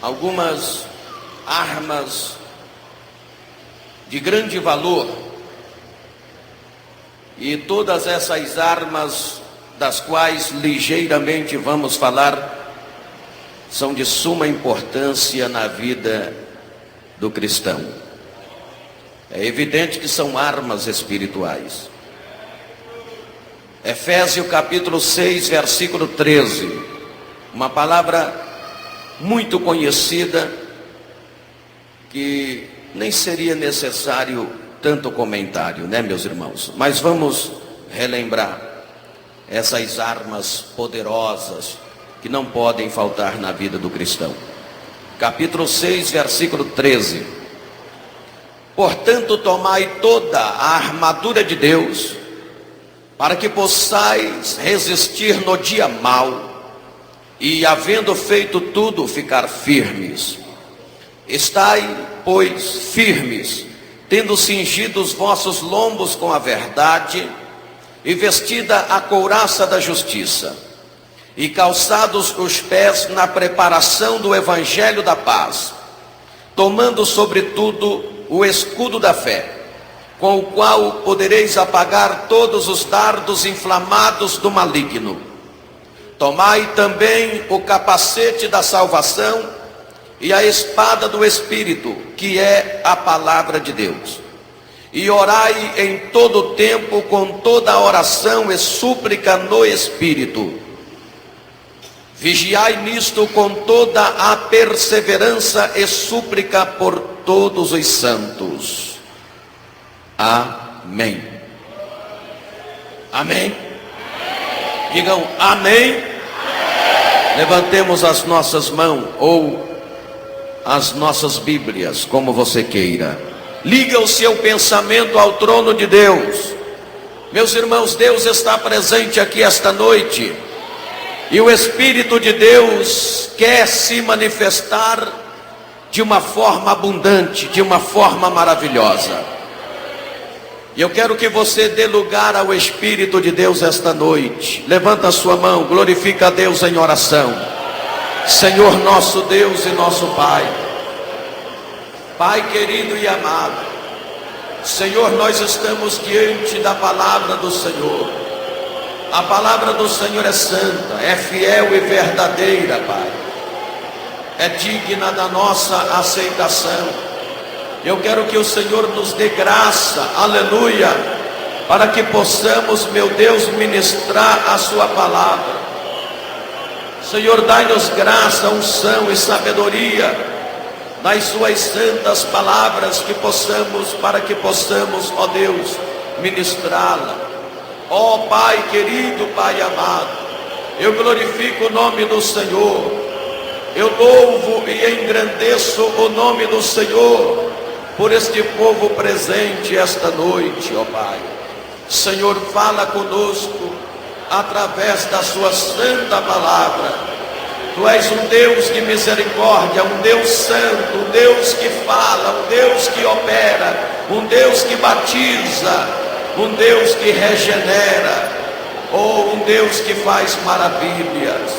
algumas armas de grande valor, e todas essas armas, das quais ligeiramente vamos falar, são de suma importância na vida do cristão. É evidente que são armas espirituais. Efésios capítulo 6, versículo 13, uma palavra muito conhecida, que nem seria necessário tanto comentário, né, meus irmãos? Mas vamos relembrar essas armas poderosas que não podem faltar na vida do cristão. Capítulo 6, versículo 13. Portanto, tomai toda a armadura de Deus, para que possais resistir no dia mau, e havendo feito tudo, ficar firmes. Estai, pois, firmes, tendo cingido os vossos lombos com a verdade, e vestida a couraça da justiça, e calçados os pés na preparação do evangelho da paz, tomando sobretudo o escudo da fé, com o qual podereis apagar todos os dardos inflamados do maligno. Tomai também o capacete da salvação e a espada do Espírito, que é a palavra de Deus. E orai em todo o tempo com toda oração e súplica no Espírito. Vigiai nisto com toda a perseverança e súplica por todos os santos. Amém. Amém. Digam amém. Levantemos as nossas mãos ou as nossas Bíblias, como você queira. Liga o seu pensamento ao trono de Deus. Meus irmãos, Deus está presente aqui esta noite, e o Espírito de Deus quer se manifestar de uma forma abundante, de uma forma maravilhosa. E eu quero que você dê lugar ao Espírito de Deus esta noite. Levanta a sua mão, glorifica a Deus em oração. Senhor nosso Deus e nosso Pai, Pai querido e amado, Senhor, nós estamos diante da palavra do Senhor. A palavra do Senhor é santa, é fiel e verdadeira, Pai. É digna da nossa aceitação. Eu quero que o Senhor nos dê graça, aleluia, para que possamos, meu Deus, ministrar a sua palavra. Senhor, dai-nos graça, unção e sabedoria nas suas santas palavras, para que possamos, ó Deus, ministrá-la. Ó Pai querido, Pai amado, eu glorifico o nome do Senhor, eu louvo e engrandeço o nome do Senhor por este povo presente esta noite, ó Pai. Senhor, fala conosco através da sua santa palavra. Tu és um Deus de misericórdia, um Deus santo, um Deus que fala, um Deus que opera, um Deus que batiza, um Deus que regenera, ou um Deus que faz maravilhas.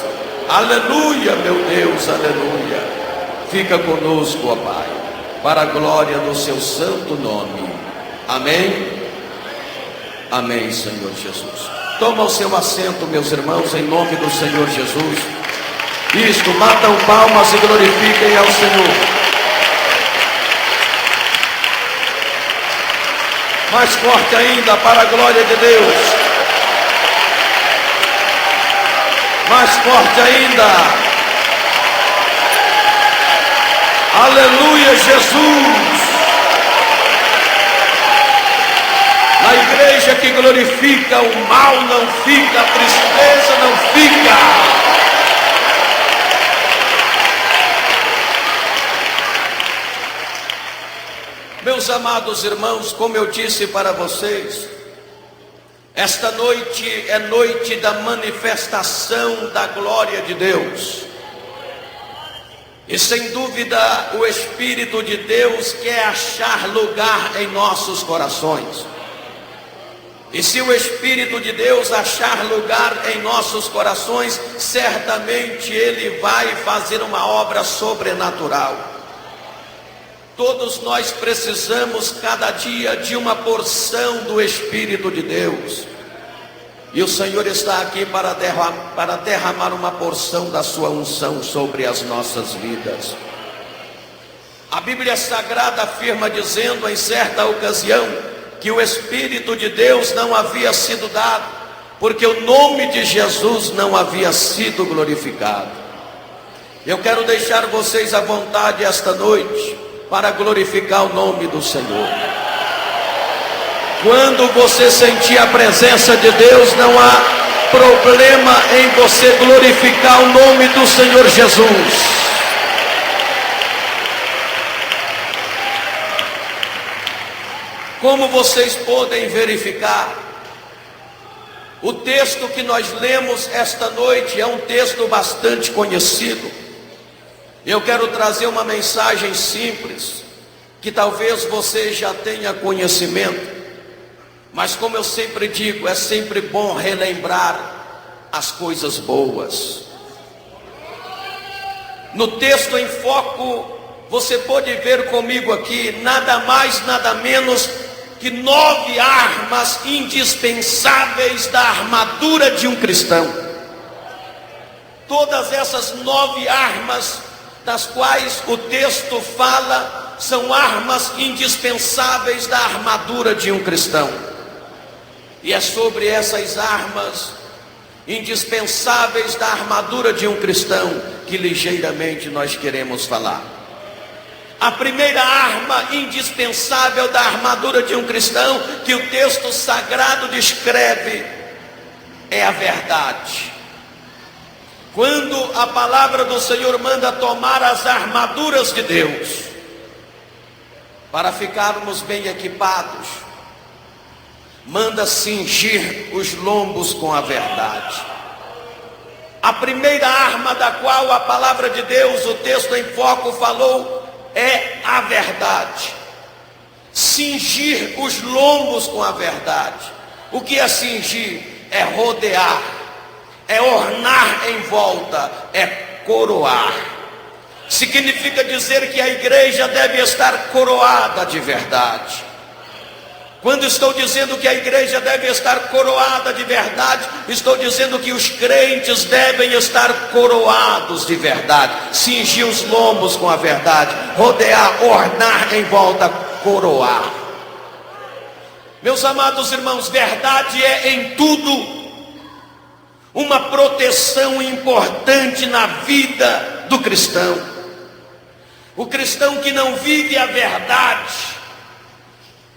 Aleluia, meu Deus, aleluia. Fica conosco, ó Pai, para a glória do seu santo nome. Amém. Amém, Senhor Jesus. Toma o seu assento, meus irmãos, em nome do Senhor Jesus. Isto, batam palmas e glorifiquem ao Senhor. Mais forte ainda, para a glória de Deus. Mais forte ainda. Aleluia, Jesus. Na igreja que glorifica, o mal não fica, a tristeza não fica. Meus amados irmãos, como eu disse para vocês, esta noite é noite da manifestação da glória de Deus. E sem dúvida o Espírito de Deus quer achar lugar em nossos corações. E se o Espírito de Deus achar lugar em nossos corações, certamente Ele vai fazer uma obra sobrenatural. Todos nós precisamos cada dia de uma porção do Espírito de Deus. E o Senhor está aqui para derramar uma porção da sua unção sobre as nossas vidas. A Bíblia Sagrada afirma dizendo em certa ocasião que o Espírito de Deus não havia sido dado, porque o nome de Jesus não havia sido glorificado. Eu quero deixar vocês à vontade esta noite para glorificar o nome do Senhor. Quando você sentir a presença de Deus, não há problema em você glorificar o nome do Senhor Jesus. Como vocês podem verificar, o texto que nós lemos esta noite é um texto bastante conhecido. Eu quero trazer uma mensagem simples, que talvez você já tenha conhecimento. Mas como eu sempre digo, é sempre bom relembrar as coisas boas. No texto em foco, você pode ver comigo aqui, nada mais, nada menos que 9 armas indispensáveis da armadura de um cristão. Todas essas 9 armas, das quais o texto fala, são armas indispensáveis da armadura de um cristão. E é sobre essas armas indispensáveis da armadura de um cristão que ligeiramente nós queremos falar. A primeira arma indispensável da armadura de um cristão que o texto sagrado descreve é a verdade. Quando a palavra do Senhor manda tomar as armaduras de Deus para ficarmos bem equipados, manda cingir os lombos com a verdade. A primeira arma da qual a palavra de Deus, o texto em foco falou, é a verdade. Cingir os lombos com a verdade. O que é cingir? É rodear, é ornar em volta, é coroar. Significa dizer que a igreja deve estar coroada de verdade. Quando estou dizendo que a igreja deve estar coroada de verdade, estou dizendo que os crentes devem estar coroados de verdade. Cingir os lombos com a verdade, rodear, ornar em volta, coroar. Meus amados irmãos, verdade é em tudo uma proteção importante na vida do cristão. O cristão que não vive a verdade,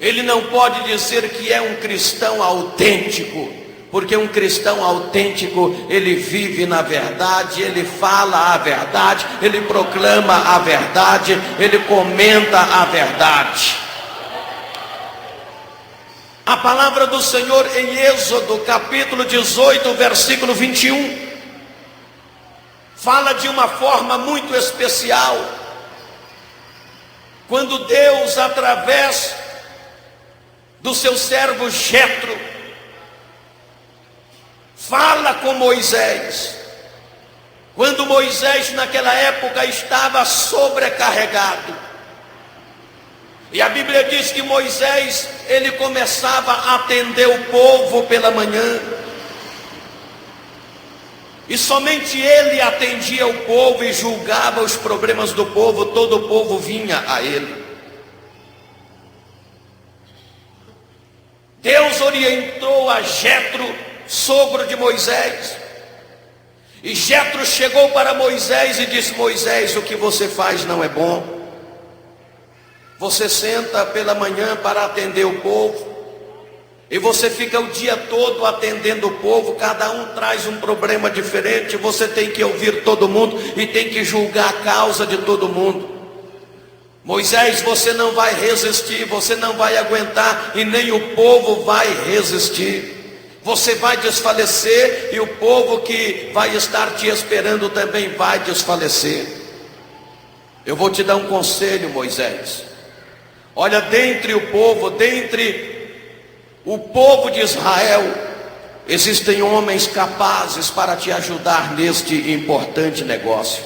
ele não pode dizer que é um cristão autêntico, porque um cristão autêntico, ele vive na verdade, ele fala a verdade, ele proclama a verdade, ele comenta a verdade. A palavra do Senhor em Êxodo, capítulo 18, versículo 21, fala de uma forma muito especial, quando Deus, através do seu servo Jetro, fala com Moisés, quando Moisés naquela época estava sobrecarregado. E a Bíblia diz que Moisés, ele começava a atender o povo pela manhã, e somente ele atendia o povo e julgava os problemas do povo, todo o povo vinha a ele. Deus orientou a Jetro, sogro de Moisés, e Jetro chegou para Moisés e disse: Moisés, o que você faz não é bom. Você senta pela manhã para atender o povo, e você fica o dia todo atendendo o povo, cada um traz um problema diferente, você tem que ouvir todo mundo e tem que julgar a causa de todo mundo. Moisés, você não vai resistir, você não vai aguentar, e nem o povo vai resistir. Você vai desfalecer, e o povo que vai estar te esperando também vai desfalecer. Eu vou te dar um conselho, Moisés. Olha, dentre o povo, dentre o povo de Israel, existem homens capazes para te ajudar neste importante negócio.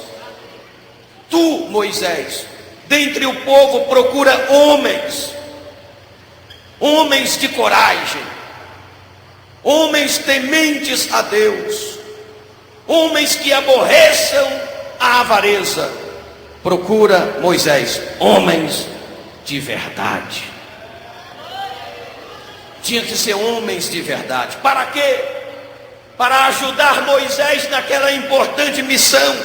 Tu, Moisés, dentre o povo procura homens de coragem, homens tementes a Deus, homens que aborreçam a avareza. Procura, Moisés, homens de verdade. Tinha que ser homens de verdade. Para quê? Para ajudar Moisés naquela importante missão.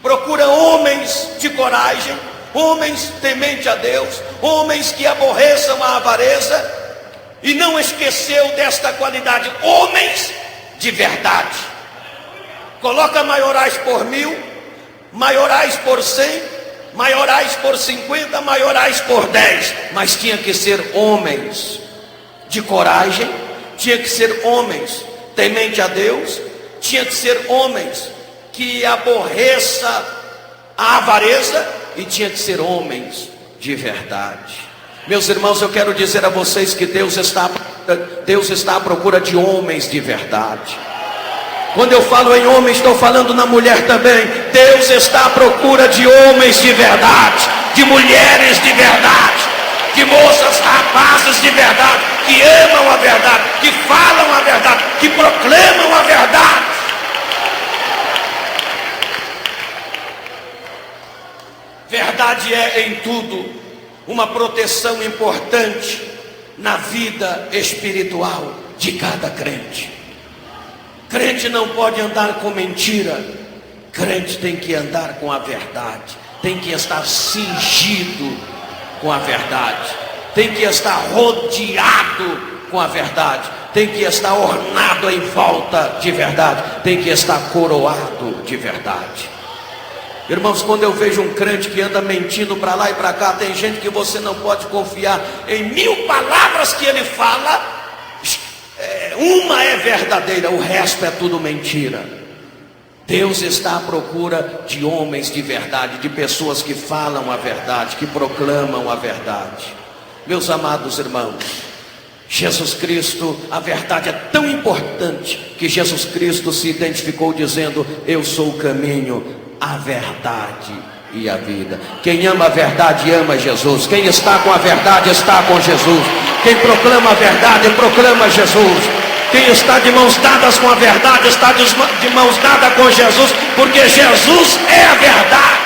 Procura homens de coragem, homens tementes a Deus, homens que aborreçam a avareza. E não esqueceu desta qualidade, homens de verdade. Coloca maiorais por 1000, maiorais por 100, maiorais por 50, maiorais por 10. Mas tinha que ser homens de coragem, tinha que ser homens temente a Deus, tinha que ser homens que aborreça a avareza e tinha que ser homens de verdade. Meus irmãos, eu quero dizer a vocês que Deus está à procura de homens de verdade. Quando eu falo em homem, estou falando na mulher também. Deus está à procura de homens de verdade, de mulheres de verdade, de moças, rapazes de verdade, que amam a verdade, que falam a verdade, que proclamam a verdade. Verdade é em tudo uma proteção importante na vida espiritual de cada crente. Crente não pode andar com mentira, crente tem que andar com a verdade, tem que estar cingido com a verdade, tem que estar rodeado com a verdade, tem que estar ornado em volta de verdade, tem que estar coroado de verdade. Irmãos, quando eu vejo um crente que anda mentindo para lá e para cá, tem gente que você não pode confiar em 1000 palavras que ele fala, uma é verdadeira, o resto é tudo mentira. Deus está à procura de homens de verdade, de pessoas que falam a verdade, que proclamam a verdade. Meus amados irmãos, Jesus Cristo, a verdade é tão importante que Jesus Cristo se identificou dizendo: eu sou o caminho, a verdade e a vida. Quem ama a verdade ama Jesus. Quem está com a verdade está com Jesus. Quem proclama a verdade proclama Jesus. Quem está de mãos dadas com a verdade está de mãos dadas com Jesus, porque Jesus é a verdade.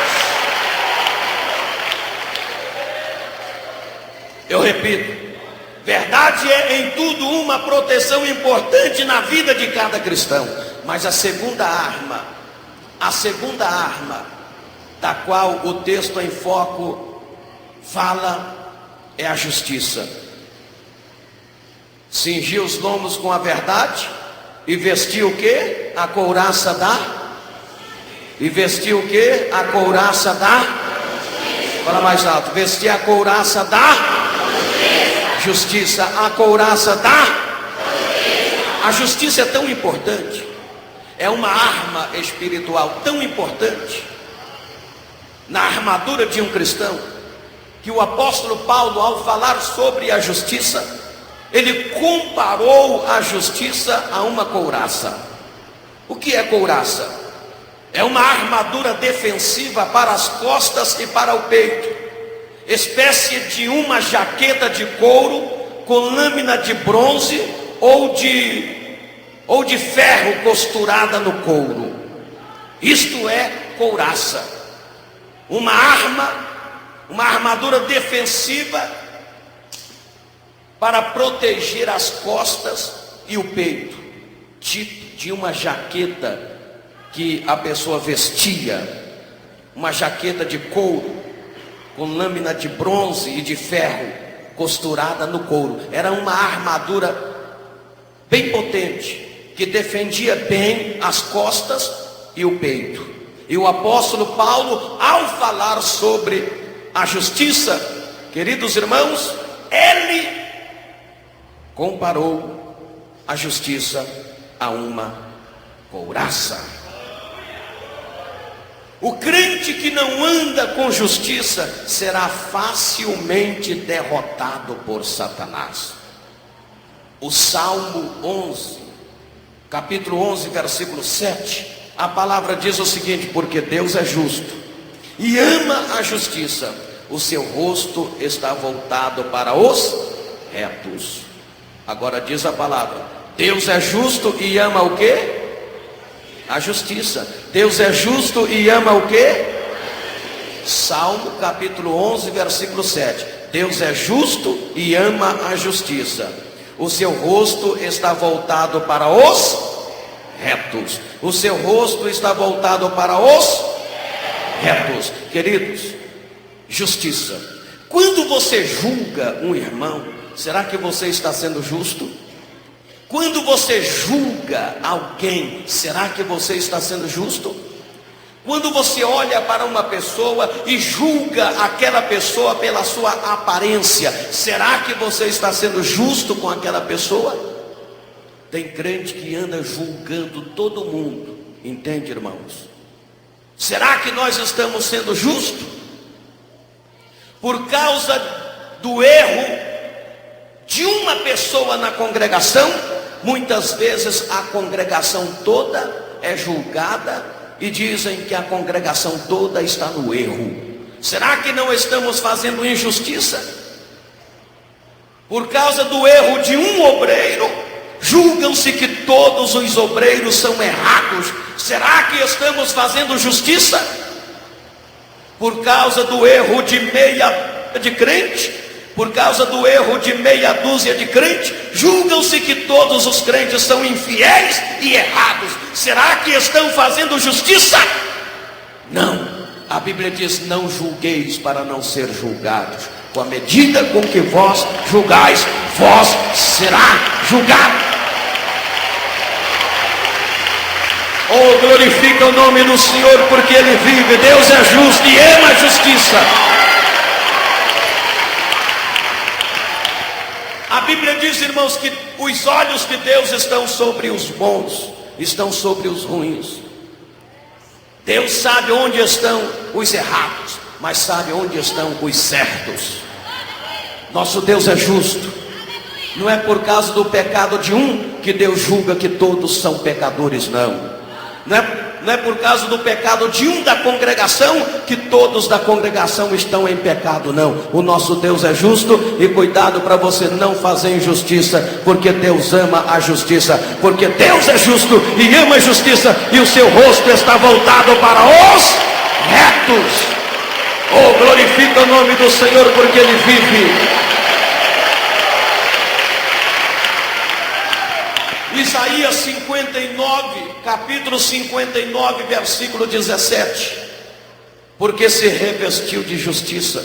Eu repito, verdade é em tudo uma proteção importante na vida de cada cristão. Mas a segunda arma da qual o texto em foco fala é a justiça. Cingir os lombos com a verdade e vestir o que? A couraça da? E vestir o que? A couraça da? Fala mais alto. Vestir a couraça da? Justiça. A couraça da? A justiça é tão importante. É uma arma espiritual tão importante na armadura de um cristão, que o apóstolo Paulo, ao falar sobre a justiça, ele comparou a justiça a uma couraça. O que é couraça? É uma armadura defensiva para as costas e para o peito, espécie de uma jaqueta de couro com lâmina de bronze ou de ferro costurada no couro. Isto é couraça. Uma armadura defensiva para proteger as costas e o peito, tipo de uma jaqueta que a pessoa vestia, uma jaqueta de couro com lâmina de bronze e de ferro costurada no couro. Era uma armadura bem potente, que defendia bem as costas e o peito. E o apóstolo Paulo, ao falar sobre a justiça, queridos irmãos, ele comparou a justiça a uma couraça. O crente que não anda com justiça será facilmente derrotado por Satanás. O Salmo 11, capítulo 11, versículo 7, a palavra diz o seguinte: porque Deus é justo e ama a justiça, o seu rosto está voltado para os retos. Agora diz a palavra: Deus é justo e ama o quê? A justiça. Deus é justo e ama o quê? Salmo capítulo 11, versículo 7. Deus é justo e ama a justiça, o seu rosto está voltado para os retos. O seu rosto está voltado para os retos. Queridos, justiça. Quando você julga um irmão, será que você está sendo justo? Quando você julga alguém, será que você está sendo justo? Quando você olha para uma pessoa e julga aquela pessoa pela sua aparência, será que você está sendo justo com aquela pessoa? Tem crente que anda julgando todo mundo, entende, irmãos? Será que nós estamos sendo justos? Por causa do erro de uma pessoa na congregação, muitas vezes a congregação toda é julgada e dizem que a congregação toda está no erro. Será que não estamos fazendo injustiça? Por causa do erro de um obreiro, julgam-se que todos os obreiros são errados. Será que estamos fazendo justiça? Por causa do erro de meia de crente, por causa do erro de meia dúzia de crentes, julgam-se que todos os crentes são infiéis e errados. Será que estão fazendo justiça? Não. A Bíblia diz: não julgueis para não ser julgados. Com a medida com que vós julgais, vós será julgado. Oh, glorifica o nome do Senhor, porque Ele vive. Deus é justo e ama a justiça. A Bíblia diz, irmãos, que os olhos de Deus estão sobre os bons, estão sobre os ruins. Deus sabe onde estão os errados, mas sabe onde estão os certos. Nosso Deus é justo. Não é por causa do pecado de um que Deus julga que todos são pecadores, não. Não é por causa do pecado de um da congregação que todos da congregação estão em pecado, não. O nosso Deus é justo, e cuidado para você não fazer injustiça, porque Deus ama a justiça, porque Deus é justo e ama a justiça, e o seu rosto está voltado para os retos. Oh, glorifica o nome do Senhor, porque Ele vive. Isaías 59, capítulo 59, versículo 17. Porque se revestiu de justiça.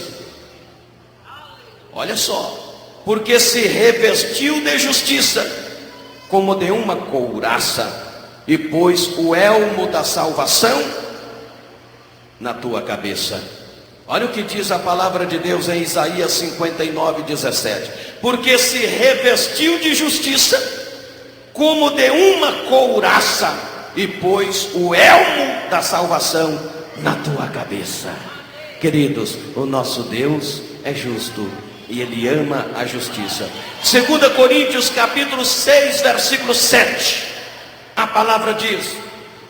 Olha só. Porque se revestiu de justiça, como de uma couraça, e pôs o elmo da salvação na tua cabeça. Olha o que diz a palavra de Deus em Isaías 59, 17. Porque se revestiu de justiça, como de uma couraça, e pôs o elmo da salvação na tua cabeça. Queridos, o nosso Deus é justo e Ele ama a justiça. 2 Coríntios capítulo 6, versículo 7, a palavra diz: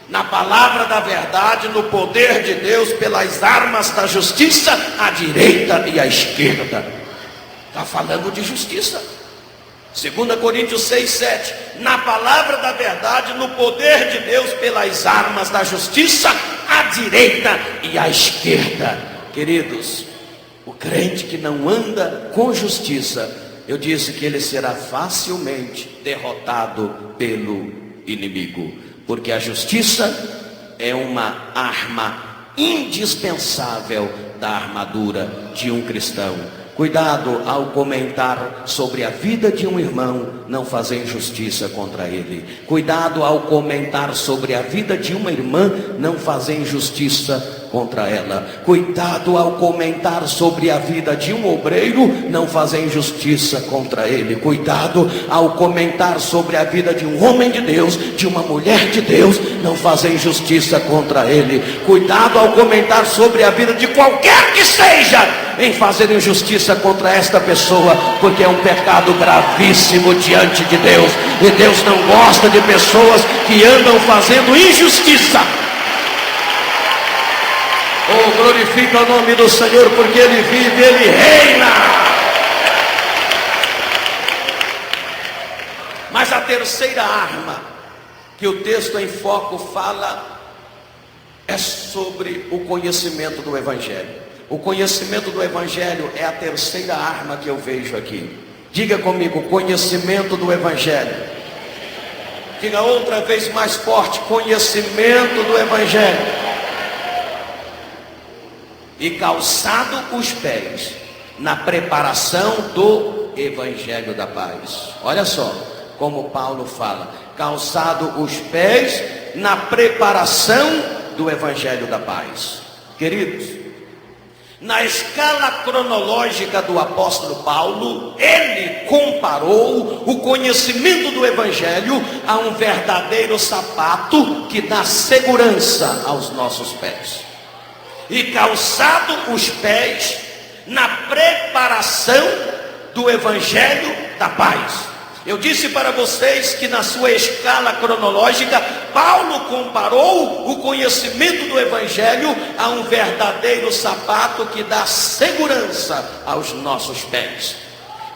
na palavra da verdade, no poder de Deus, pelas armas da justiça, à direita e à esquerda. Está falando de justiça. 2 Coríntios 6, 7. Na palavra da verdade, no poder de Deus, pelas armas da justiça, à direita e à esquerda. Queridos, o crente que não anda com justiça, eu disse que ele será facilmente derrotado pelo inimigo, porque a justiça é uma arma indispensável da armadura de um cristão. Cuidado ao comentar sobre a vida de um irmão, não fazer injustiça contra ele. Cuidado ao comentar sobre a vida de uma irmã, não fazer injustiça contra ela. Cuidado ao comentar sobre a vida de um obreiro, não fazer injustiça contra ele. Cuidado ao comentar sobre a vida de um homem de Deus, de uma mulher de Deus, não fazer injustiça contra ele. Cuidado ao comentar sobre a vida de qualquer que seja, em fazer injustiça contra esta pessoa, porque é um pecado gravíssimo diante de Deus, e Deus não gosta de pessoas que andam fazendo injustiça. Oh, glorifica o nome do Senhor, porque Ele vive, Ele reina. Mas a terceira arma que o texto em foco fala é sobre o conhecimento do Evangelho. O conhecimento do Evangelho é a terceira arma que eu vejo aqui. Diga comigo, conhecimento do Evangelho. Diga outra vez mais forte, conhecimento do Evangelho. E calçado os pés na preparação do Evangelho da paz. Olha só como Paulo fala, calçado os pés na preparação do Evangelho da paz. Queridos, na escala cronológica do apóstolo Paulo, ele comparou o conhecimento do Evangelho a um verdadeiro sapato que dá segurança aos nossos pés. E calçado os pés na preparação do Evangelho da paz. Eu disse para vocês que na sua escala cronológica, Paulo comparou o conhecimento do Evangelho a um verdadeiro sapato que dá segurança aos nossos pés.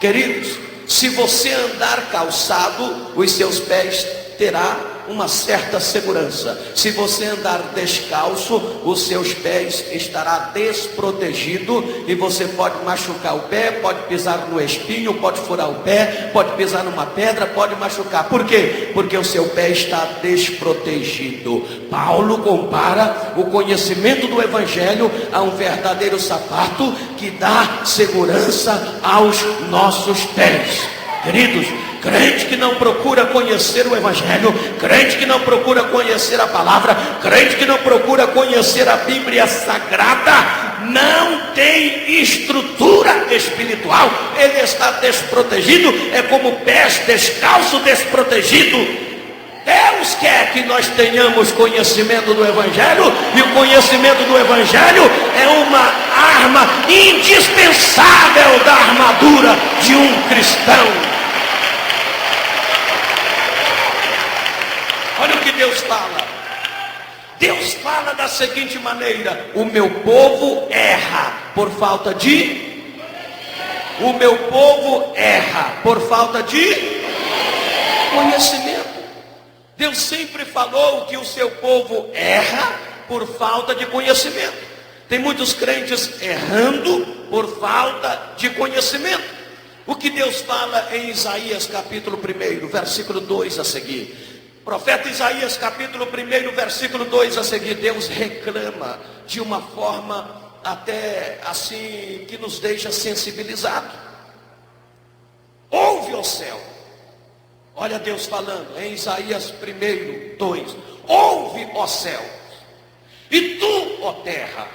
Queridos, se você andar calçado, os seus pés terão uma certa segurança. Se você andar descalço, os seus pés estará desprotegido e você pode machucar o pé, pode pisar no espinho, pode furar o pé, pode pisar numa pedra, pode machucar. Por quê? Porque o seu pé está desprotegido. Paulo compara o conhecimento do Evangelho a um verdadeiro sapato que dá segurança aos nossos pés. Queridos, crente que não procura conhecer o Evangelho, crente que não procura conhecer a palavra, crente que não procura conhecer a Bíblia Sagrada, não tem estrutura espiritual, ele está desprotegido, é como pés descalço desprotegido. Deus quer que nós tenhamos conhecimento do Evangelho, e o conhecimento do Evangelho é uma arma indispensável da armadura de um cristão. Olha o que Deus fala. Deus fala da seguinte maneira: o meu povo erra por falta de... O meu povo erra por falta de conhecimento. Deus sempre falou que o seu povo erra por falta de conhecimento. Tem muitos crentes errando por falta de conhecimento. O que Deus fala em Isaías capítulo 1, versículo 2 a seguir. Profeta Isaías capítulo 1, versículo 2 a seguir. Deus reclama de uma forma até assim que nos deixa sensibilizados. Ouve, ó céu. Olha Deus falando em Isaías 1, 2. Ouve, ó céu, e tu, ó terra,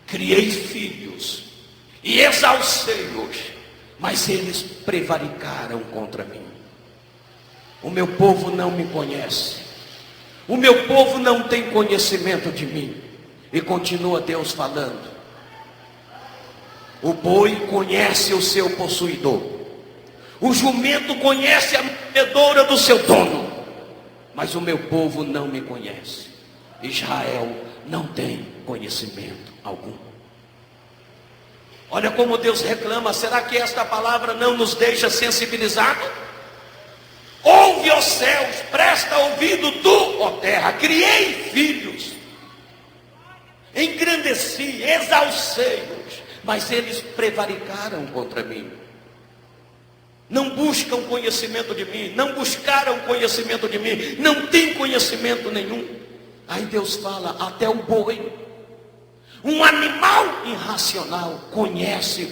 criei filhos e exalcei-os, mas eles prevaricaram contra mim. O meu povo não me conhece, o meu povo não tem conhecimento de mim. E continua Deus falando: o boi conhece o seu possuidor, o jumento conhece a manjedoura do seu dono, mas o meu povo não me conhece. Israel não tem conhecimento algum. Olha como Deus reclama. Será que esta palavra não nos deixa sensibilizados? Ouve, ó céus, presta ouvido tu, ó terra, criei filhos, engrandeci, exalcei-os, mas eles prevaricaram contra mim. Não buscam conhecimento de mim, não buscaram conhecimento de mim, não tem conhecimento nenhum. Aí Deus fala: até o boi, um animal irracional, conhece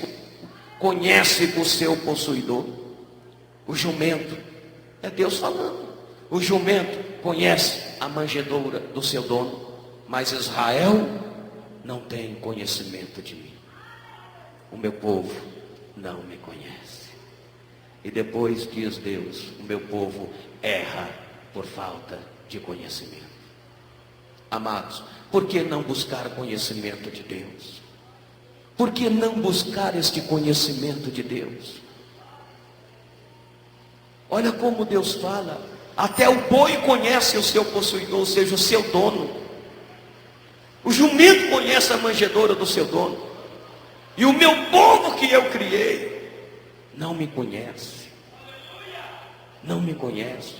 o seu possuidor. O jumento, é Deus falando, o jumento conhece a manjedoura do seu dono, mas Israel não tem conhecimento de mim. O meu povo não me conhece. E depois diz Deus: o meu povo erra por falta de conhecimento. Amados, por que não buscar conhecimento de Deus? Por que não buscar este conhecimento de Deus? Olha como Deus fala. Até o boi conhece o seu possuidor, ou seja, o seu dono. O jumento conhece a manjedoura do seu dono. E o meu povo que eu criei não me conhece. Não me conhece.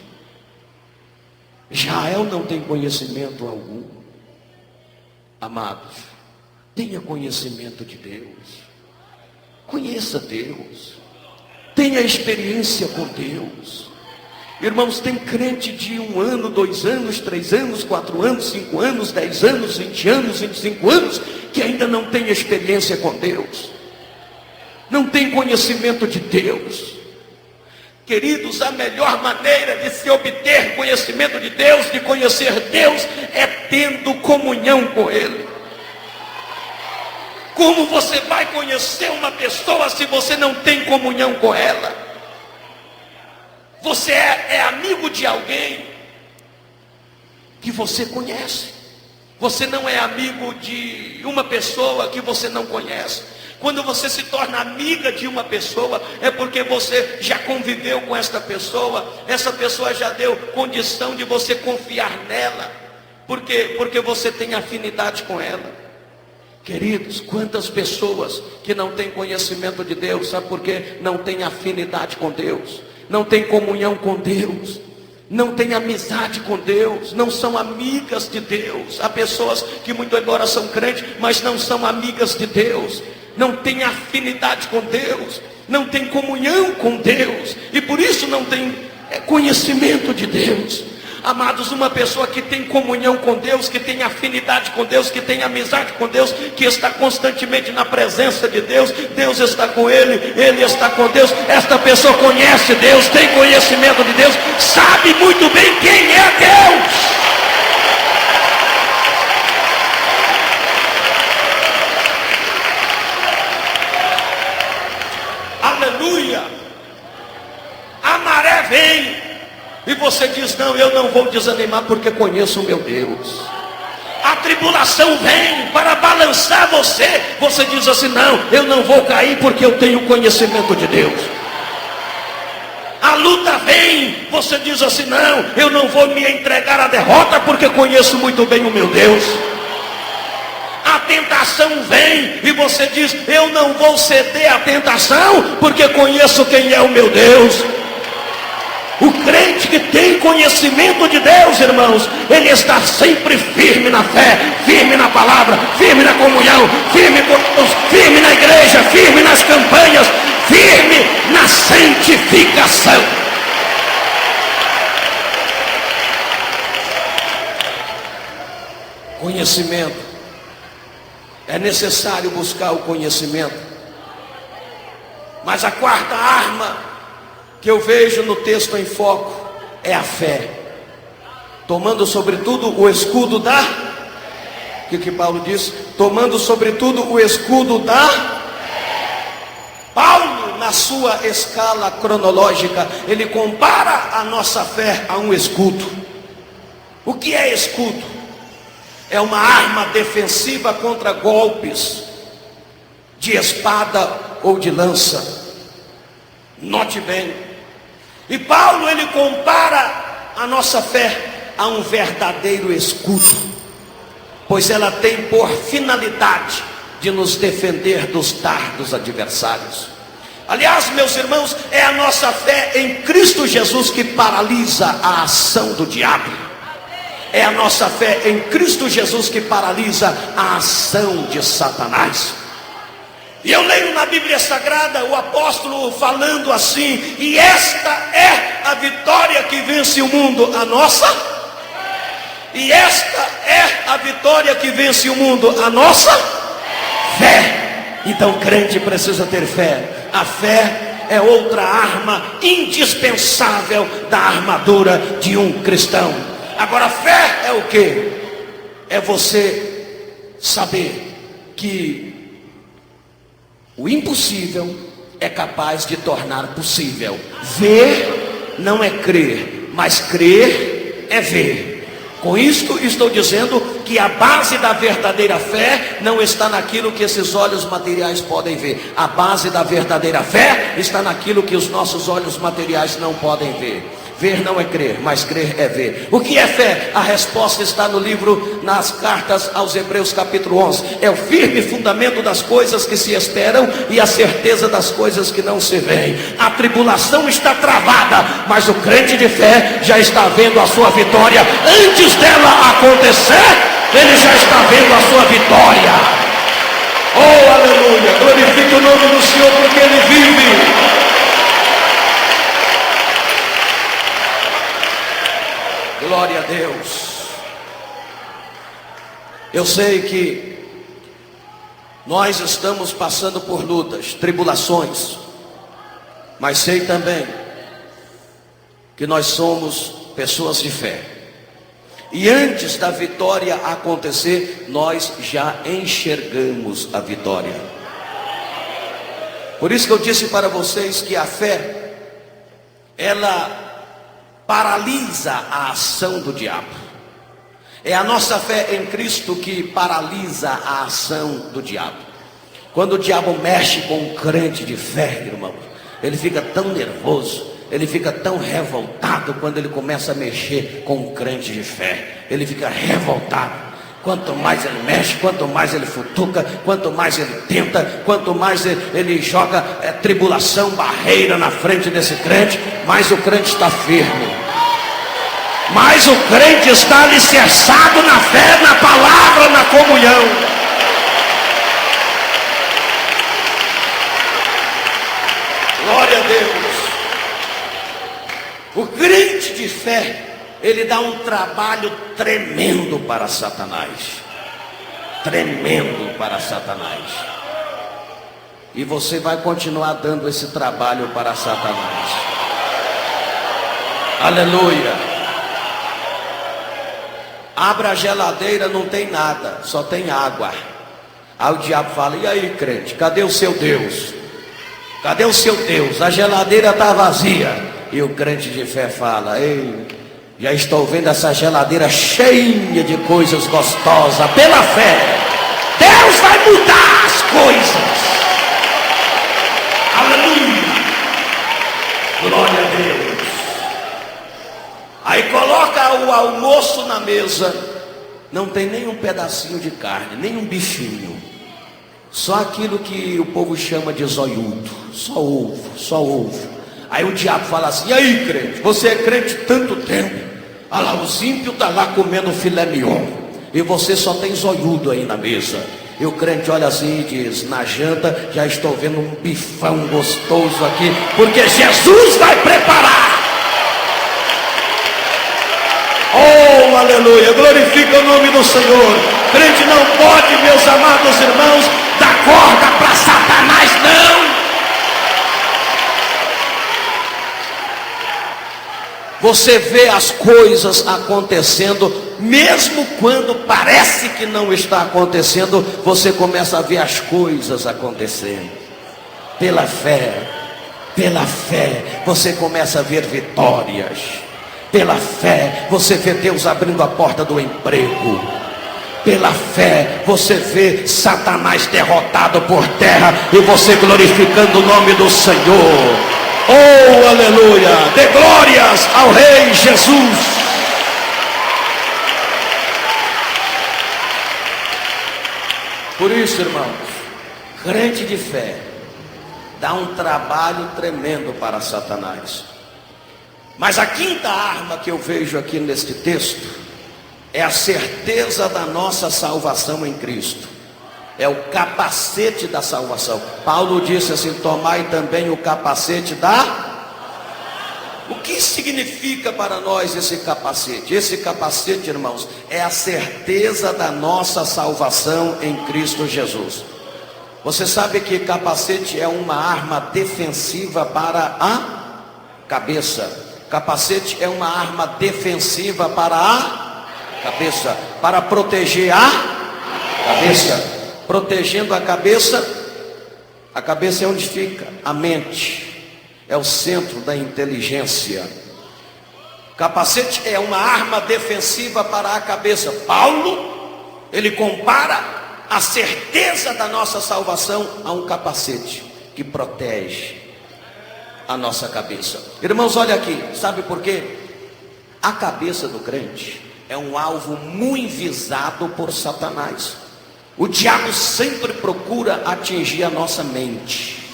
Israel não tem conhecimento algum. Amados, tenha conhecimento de Deus. Conheça Deus. Tenha experiência com Deus. Irmãos, tem crente de 1 ano, 2 anos, 3 anos, 4 anos, 5 anos, 10 anos, 20 anos, 25 anos, que ainda não tem experiência com Deus. Não tem conhecimento de Deus. Queridos, a melhor maneira de se obter conhecimento de Deus, de conhecer Deus, é tendo comunhão com Ele. Como você vai conhecer uma pessoa se você não tem comunhão com ela? Você é amigo de alguém que você conhece. Você não é amigo de uma pessoa que você não conhece. Quando você se torna amiga de uma pessoa, é porque você já conviveu com esta pessoa. Essa pessoa já deu condição de você confiar nela. Por quê? Porque você tem afinidade com ela. Queridos, quantas pessoas que não têm conhecimento de Deus, sabe por quê? Não têm afinidade com Deus, não têm comunhão com Deus, não têm amizade com Deus, não são amigas de Deus. Há pessoas que muito embora são crentes, mas não são amigas de Deus, não têm afinidade com Deus, não têm comunhão com Deus, e por isso não têm conhecimento de Deus. Amados, uma pessoa que tem comunhão com Deus, que tem afinidade com Deus, que tem amizade com Deus, que está constantemente na presença de Deus, Deus está com ele, ele está com Deus. Esta pessoa conhece Deus, tem conhecimento de Deus, sabe muito bem quem é Deus. Aleluia. A maré vem e você diz: não, eu não vou desanimar porque conheço o meu Deus. A tribulação vem para balançar você. Você diz assim: não, eu não vou cair porque eu tenho conhecimento de Deus. A luta vem, você diz assim: não, eu não vou me entregar à derrota porque conheço muito bem o meu Deus. A tentação vem e você diz: eu não vou ceder à tentação porque conheço quem é o meu Deus. O crente que tem conhecimento de Deus, irmãos, ele está sempre firme na fé, firme na palavra, firme na comunhão, firme com Deus, firme na igreja, firme nas campanhas, firme na santificação. Conhecimento. É necessário buscar o conhecimento. Mas a quarta arma que eu vejo no texto em foco é a fé, tomando sobretudo o escudo da, o que Paulo diz? Tomando sobretudo o escudo da. Paulo, na sua escala cronológica, ele compara a nossa fé a um escudo. O que é escudo? É uma arma defensiva contra golpes de espada ou de lança. Note bem. E Paulo, ele compara a nossa fé a um verdadeiro escudo, pois ela tem por finalidade de nos defender dos dardos adversários. Aliás, meus irmãos, é a nossa fé em Cristo Jesus que paralisa a ação do diabo. É a nossa fé em Cristo Jesus que paralisa a ação de Satanás. E eu leio na Bíblia Sagrada o apóstolo falando assim: e esta é a vitória que vence o mundo, a nossa. E esta é a vitória que vence o mundo, a nossa fé. Então crente precisa ter fé. A fé é outra arma indispensável da armadura de um cristão. Agora, fé é o quê? É você saber que o impossível é capaz de tornar possível. Ver não é crer, mas crer é ver. Com isto estou dizendo que que a base da verdadeira fé não está naquilo que esses olhos materiais podem ver. A base da verdadeira fé está naquilo que os nossos olhos materiais não podem ver. Ver não é crer, mas crer é ver. O que é fé? A resposta está no livro, nas cartas aos Hebreus capítulo 11. É o firme fundamento das coisas que se esperam e a certeza das coisas que não se veem. A tribulação está travada, mas o crente de fé já está vendo a sua vitória. Antes dela acontecer, ele já está vendo a sua vitória. Oh, aleluia! Glorifique o nome do Senhor porque Ele vive. Glória a Deus. Eu sei que nós estamos passando por lutas, tribulações, mas sei também que nós somos pessoas de fé. E antes da vitória acontecer, nós já enxergamos a vitória. Por isso que eu disse para vocês que a fé, ela paralisa a ação do diabo. É a nossa fé em Cristo que paralisa a ação do diabo. Quando o diabo mexe com um crente de fé, irmão, ele fica tão nervoso, ele fica tão revoltado quando ele começa a mexer com um crente de fé. Ele fica revoltado. Quanto mais ele mexe, quanto mais ele futuca, quanto mais ele tenta, quanto mais ele joga tribulação, barreira na frente desse crente, mais o crente está firme. Mas o crente está alicerçado na fé, na palavra, na comunhão. Glória a Deus. O crente de fé, ele dá um trabalho tremendo para Satanás. Tremendo para Satanás. E você vai continuar dando esse trabalho para Satanás. Aleluia. Abre a geladeira, não tem nada, só tem água. Aí o diabo fala: e aí, crente, cadê o seu Deus? Cadê o seu Deus? A geladeira está vazia. E o crente de fé fala: ei, já estou vendo essa geladeira cheia de coisas gostosas. Pela fé, Deus vai mudar as coisas. Aleluia. Glória a Deus. Aí coloca o almoço na mesa, não tem nem um pedacinho de carne, nem um bichinho, só aquilo que o povo chama de zoiudo, só ovo, só ovo. Aí o diabo fala assim: e aí, crente, você é crente tanto tempo, olha lá, os ímpios estão lá comendo filé mignon, e você só tem zoiudo aí na mesa. E o crente olha assim e diz: na janta já estou vendo um bifão gostoso aqui, porque Jesus vai preparar. Oh, aleluia, glorifica o nome do Senhor. Crente não pode, meus amados irmãos, dar corda para Satanás, não. Você vê as coisas acontecendo, mesmo quando parece que não está acontecendo, você começa a ver as coisas acontecendo. Pela fé, você começa a ver vitórias. Pela fé, você vê Deus abrindo a porta do emprego. Pela fé, você vê Satanás derrotado por terra e você glorificando o nome do Senhor. Oh, aleluia! Dê glórias ao Rei Jesus. Por isso, irmãos, crente de fé dá um trabalho tremendo para Satanás. Mas a quinta arma que eu vejo aqui neste texto é a certeza da nossa salvação em Cristo. É o capacete da salvação. Paulo disse assim: tomai também o capacete da... O que significa para nós esse capacete? Esse capacete, irmãos, é a certeza da nossa salvação em Cristo Jesus. Você sabe que capacete é uma arma defensiva para a cabeça. Capacete é uma arma defensiva para a cabeça, para proteger a cabeça. Protegendo a cabeça é onde fica a mente, é o centro da inteligência. Capacete é uma arma defensiva para a cabeça. Paulo Ele compara a certeza da nossa salvação a um capacete que protege a nossa cabeça. Irmãos, olha aqui, sabe por quê? A cabeça do crente é um alvo muito visado por Satanás. O diabo sempre procura atingir a nossa mente,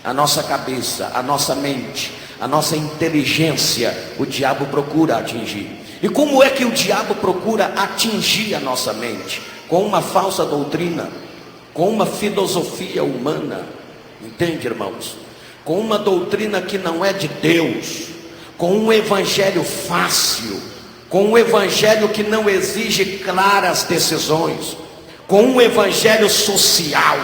a nossa cabeça, a nossa mente, a nossa inteligência. O diabo procura atingir. E como é que o diabo procura atingir a nossa mente? Com uma falsa doutrina, com uma filosofia humana, entende, irmãos? Com uma doutrina que não é de Deus, com um evangelho fácil, com um evangelho que não exige claras decisões, com um evangelho social,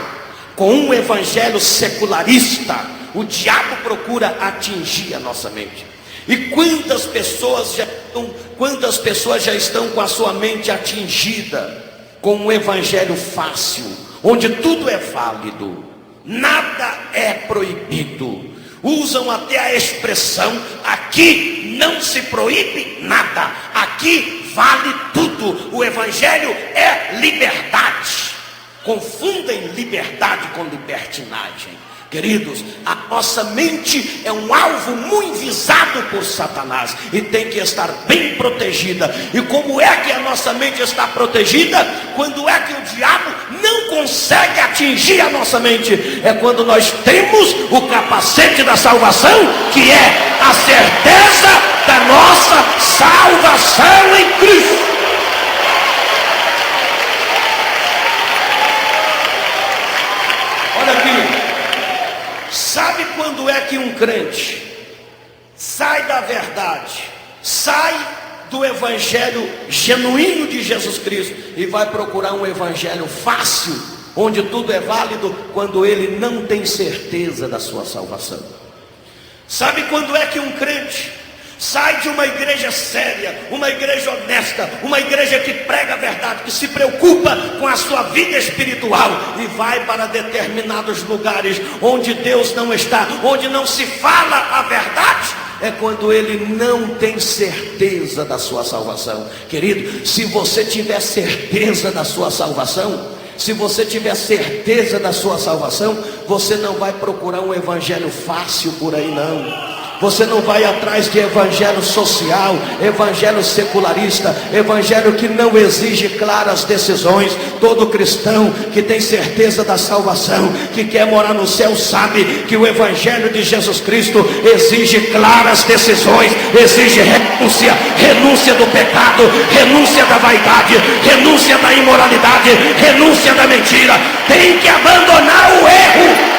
com um evangelho secularista. O diabo procura atingir a nossa mente. E quantas pessoas já estão com a sua mente atingida com um evangelho fácil, onde tudo é válido, nada é proibido. Usam até a expressão: aqui não se proíbe nada, aqui vale tudo. O evangelho é liberdade. Confundem liberdade com libertinagem. Queridos, a nossa mente é um alvo muito visado por Satanás e tem que estar bem protegida. E como é que a nossa mente está protegida? Quando é que o diabo não consegue atingir a nossa mente? É quando nós temos o capacete da salvação, que é a certeza da nossa salvação em Cristo. Olha aqui. Sabe quando é que um crente sai da verdade, sai do evangelho genuíno de Jesus Cristo e vai procurar um evangelho fácil, onde tudo é válido? Quando ele não tem certeza da sua salvação. Sabe quando é que um crente sai de uma igreja séria, uma igreja honesta, uma igreja que prega a verdade, que se preocupa com a sua vida espiritual, e vai para determinados lugares onde Deus não está, onde não se fala a verdade? É quando ele não tem certeza da sua salvação. Querido, se você tiver certeza da sua salvação, se você tiver certeza da sua salvação, você não vai procurar um evangelho fácil por aí não. Você não vai atrás de evangelho social, evangelho secularista, evangelho que não exige claras decisões. Todo cristão que tem certeza da salvação, que quer morar no céu, sabe que o evangelho de Jesus Cristo exige claras decisões, exige renúncia do pecado, renúncia da vaidade, renúncia da imoralidade, renúncia da mentira. Tem que abandonar o erro.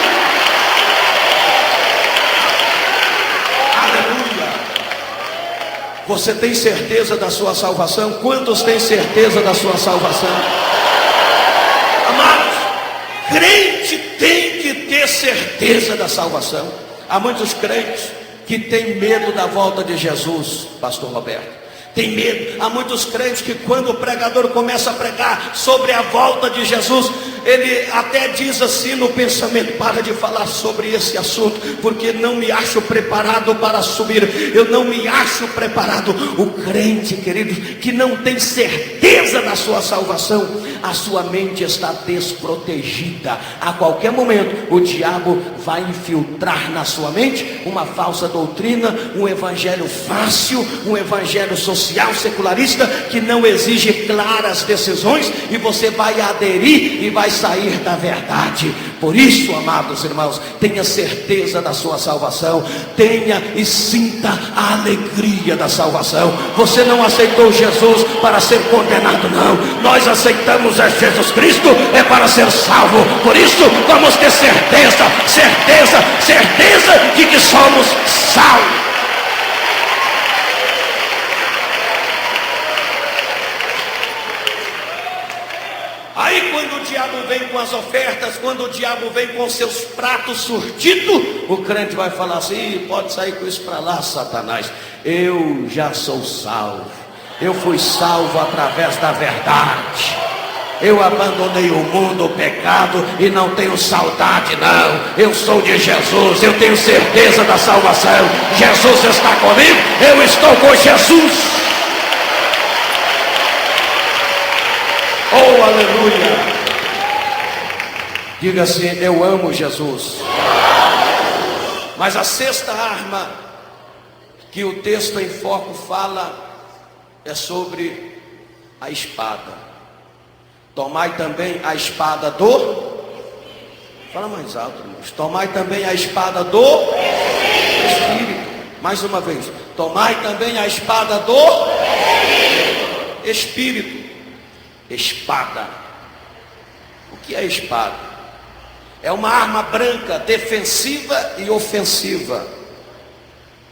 Você tem certeza da sua salvação? Quantos têm certeza da sua salvação? Amados, crente tem que ter certeza da salvação. Há muitos crentes que têm medo da volta de Jesus, pastor Roberto. Tem medo. Há muitos crentes que quando o pregador começa a pregar sobre a volta de Jesus, ele até diz assim no pensamento: para de falar sobre esse assunto, porque não me acho preparado para subir. Eu não me acho preparado. O crente, querido, que não tem certeza da sua salvação, a sua mente está desprotegida. A qualquer momento o diabo vai infiltrar na sua mente uma falsa doutrina, um evangelho fácil, um evangelho social, secularista, que não exige claras decisões, e você vai aderir e vai sair da verdade. Por isso, amados irmãos, tenha certeza da sua salvação, tenha e sinta a alegria da salvação. Você não aceitou Jesus para ser condenado, não. Nós aceitamos a Jesus Cristo é para ser salvo. Por isso vamos ter certeza de que somos salvos. Aí quando o diabo vem com as ofertas, quando o diabo vem com seus pratos surtidos, o crente vai falar assim: pode sair com isso para lá, Satanás. Eu já sou salvo. Eu fui salvo através da verdade. Eu abandonei o mundo, o pecado, e não tenho saudade não. Eu sou de Jesus, eu tenho certeza da salvação. Jesus está comigo, eu estou com Jesus. Oh, aleluia. Diga assim: eu amo Jesus. Mas a sexta arma que o texto em foco fala é sobre a espada. Tomai também a espada do... Fala mais alto, irmãos. Tomai também a espada do Espírito. Mais uma vez. Tomai também a espada do Espírito. Espada. O que é espada? É uma arma branca, defensiva e ofensiva,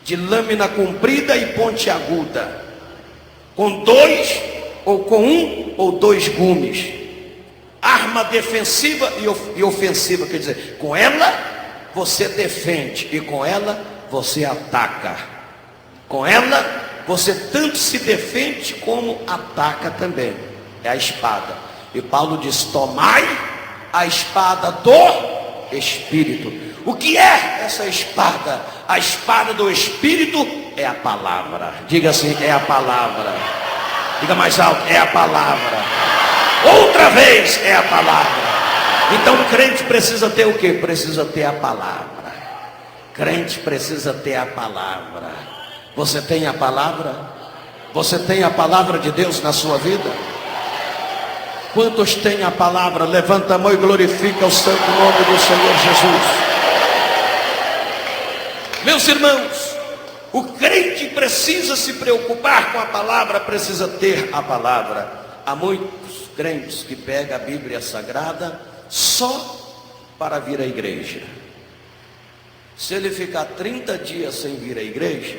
de lâmina comprida e pontiaguda, com dois ou com um ou dois gumes. Arma defensiva e ofensiva, quer dizer, com ela você defende e com ela você ataca. Com ela você tanto se defende como ataca também. É a espada. E Paulo diz: tomai a espada do Espírito. O que é essa espada? A espada do Espírito é a palavra. Diga assim: é a palavra. Diga mais alto: é a palavra. Outra vez: é a palavra. Então o crente precisa ter o que? Precisa ter a palavra. Crente precisa ter a palavra. Você tem a palavra? Você tem a palavra de Deus na sua vida? Quantos têm a palavra? Levanta a mão e glorifica o santo nome do Senhor Jesus. Meus irmãos, o crente precisa se preocupar com a palavra, precisa ter a palavra. Há muitos crentes que pegam a Bíblia Sagrada só para vir à igreja. Se ele ficar 30 dias sem vir à igreja,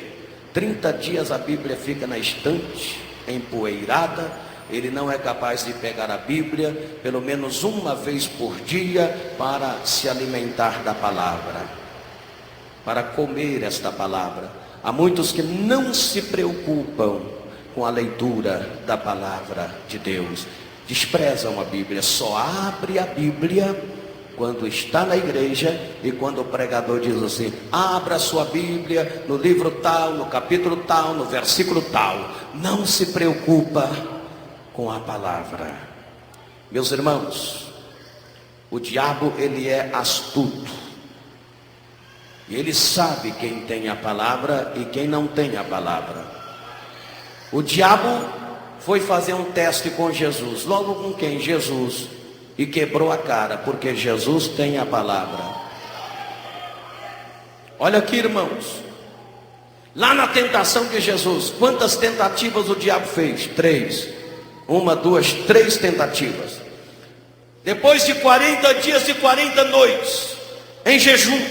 30 dias a Bíblia fica na estante, empoeirada. Ele não é capaz de pegar a Bíblia pelo menos uma vez por dia para se alimentar da palavra, para comer esta palavra. Há muitos que não se preocupam com a leitura da palavra de Deus, desprezam a Bíblia, só abre a Bíblia quando está na igreja e quando o pregador diz assim: abra a sua Bíblia no livro tal, no capítulo tal, no versículo tal. Não se preocupa com a palavra. Meus irmãos, o diabo, ele é astuto, e ele sabe quem tem a palavra e quem não tem a palavra. O diabo foi fazer um teste com Jesus. Logo com quem? Jesus. E quebrou a cara, porque Jesus tem a palavra. Olha aqui, irmãos, lá na tentação de Jesus, quantas tentativas o diabo fez? 3. 1, 2, 3 tentativas. Depois de 40 dias e 40 noites em jejum,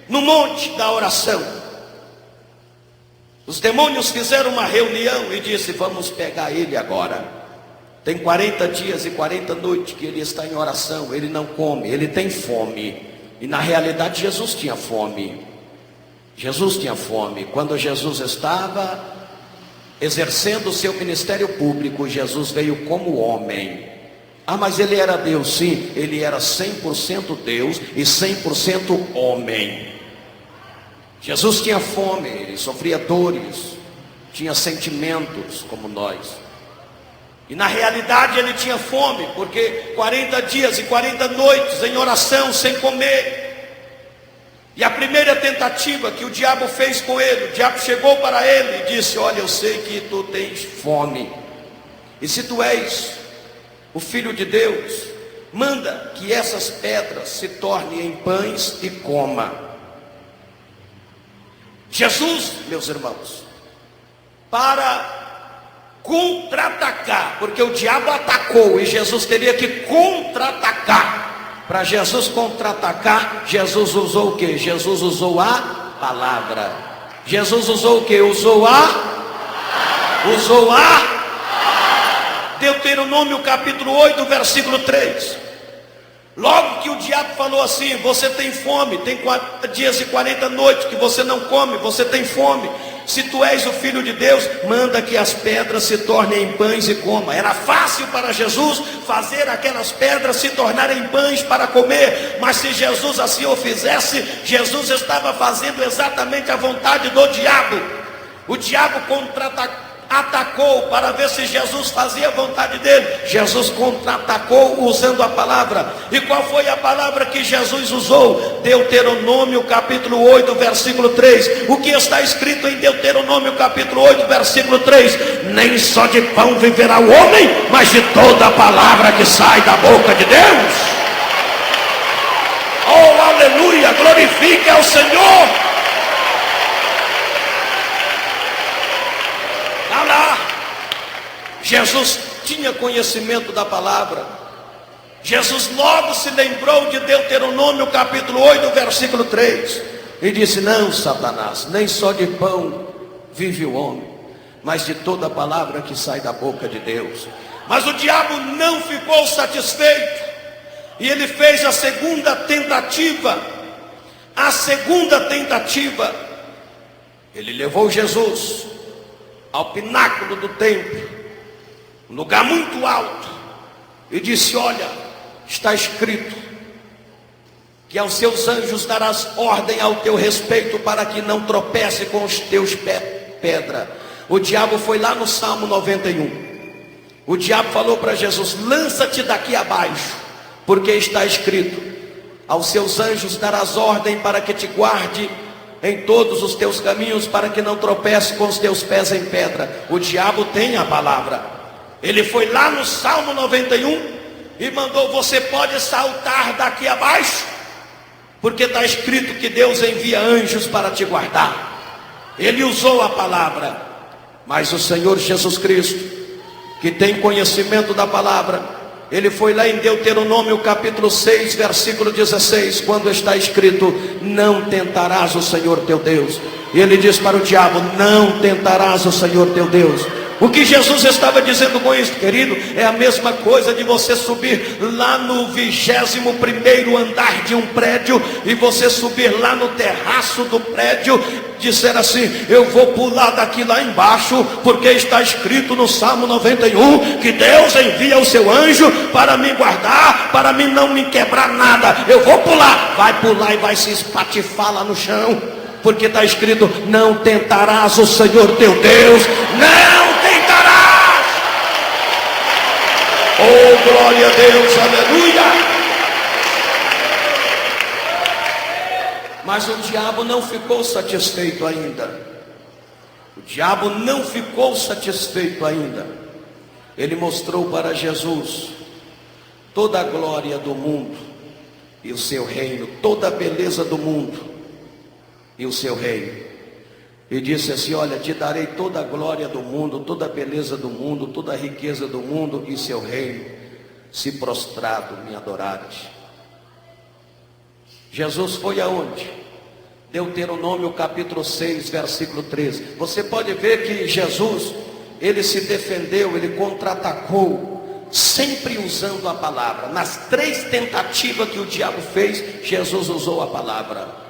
no monte da oração, os demônios fizeram uma reunião e disse: vamos pegar ele agora. Tem 40 dias e 40 noites que ele está em oração, ele não come, ele tem fome. E na realidade Jesus tinha fome. Jesus tinha fome. Quando Jesus estava exercendo o seu ministério público, Jesus veio como homem. Ah, mas ele era Deus? Sim, ele era 100% Deus e 100% homem. Jesus tinha fome, ele sofria dores, tinha sentimentos como nós. E na realidade ele tinha fome, porque 40 dias e 40 noites em oração, sem comer. E a primeira tentativa que o diabo fez com ele, o diabo chegou para ele e disse: olha, eu sei que tu tens fome, e se tu és o Filho de Deus, manda que essas pedras se tornem em pães e coma. Jesus, meus irmãos, para contra-atacar, porque o diabo atacou e Jesus teria que contra-atacar. Para Jesus contra-atacar, Jesus usou o que? Jesus usou a palavra. Jesus usou o que? Usou a Deuteronômio capítulo 8, versículo 3. Logo que o diabo falou assim: você tem fome, tem 40 dias e 40 noites que você não come, você tem fome. Se tu és o Filho de Deus, manda que as pedras se tornem em pães e coma. Era fácil para Jesus fazer aquelas pedras se tornarem em pães para comer. Mas se Jesus assim o fizesse, Jesus estava fazendo exatamente a vontade do diabo. O diabo atacou para ver se Jesus fazia a vontade dele. Jesus contra-atacou usando a palavra. E qual foi a palavra que Jesus usou? Deuteronômio capítulo 8, versículo 3. O que está escrito em Deuteronômio capítulo 8, versículo 3? Nem só de pão viverá o homem, mas de toda a palavra que sai da boca de Deus. Oh, aleluia, glorifique ao Senhor. Lá, Jesus tinha conhecimento da palavra. Jesus logo se lembrou de Deuteronômio capítulo 8, versículo 3. E disse: não, Satanás, nem só de pão vive o homem, mas de toda a palavra que sai da boca de Deus. Mas o diabo não ficou satisfeito. E ele fez a segunda tentativa. A segunda tentativa. Ele levou Jesus ao pináculo do templo, um lugar muito alto, e disse: olha, está escrito que aos seus anjos darás ordem ao teu respeito para que não tropece com os teus pedra. O diabo foi lá no Salmo 91. O diabo falou para Jesus: lança-te daqui abaixo, porque está escrito: aos seus anjos darás ordem para que te guarde em todos os teus caminhos, para que não tropece com os teus pés em pedra. O diabo tem a palavra. Ele foi lá no Salmo 91 e mandou: você pode saltar daqui abaixo, porque está escrito que Deus envia anjos para te guardar. Ele usou a palavra. Mas o Senhor Jesus Cristo, que tem conhecimento da palavra, ele foi lá em Deuteronômio capítulo 6, versículo 16, quando está escrito: não tentarás o Senhor teu Deus. E ele diz para o diabo: não tentarás o Senhor teu Deus. O que Jesus estava dizendo com isso, querido, é a mesma coisa de você subir lá no 21º andar de um prédio, e você subir lá no terraço do prédio, disser assim: eu vou pular daqui lá embaixo, porque está escrito no Salmo 91 que Deus envia o seu anjo para me guardar, para mim não me quebrar nada. Eu vou pular. Vai pular e vai se espatifar lá no chão, porque está escrito: não tentarás o Senhor teu Deus. Não tentarás. Oh, glória a Deus, aleluia. Mas o diabo não ficou satisfeito ainda. O diabo não ficou satisfeito ainda. Ele mostrou para Jesus toda a glória do mundo e o seu reino, toda a beleza do mundo e o seu reino. E disse assim: olha, te darei toda a glória do mundo, toda a beleza do mundo, toda a riqueza do mundo e seu reino, se prostrado me adorares. Jesus foi aonde? Deuteronômio capítulo 6, versículo 13. Você pode ver que Jesus, ele se defendeu, ele contra-atacou, sempre usando a palavra. Nas 3 tentativas que o diabo fez, Jesus usou a palavra.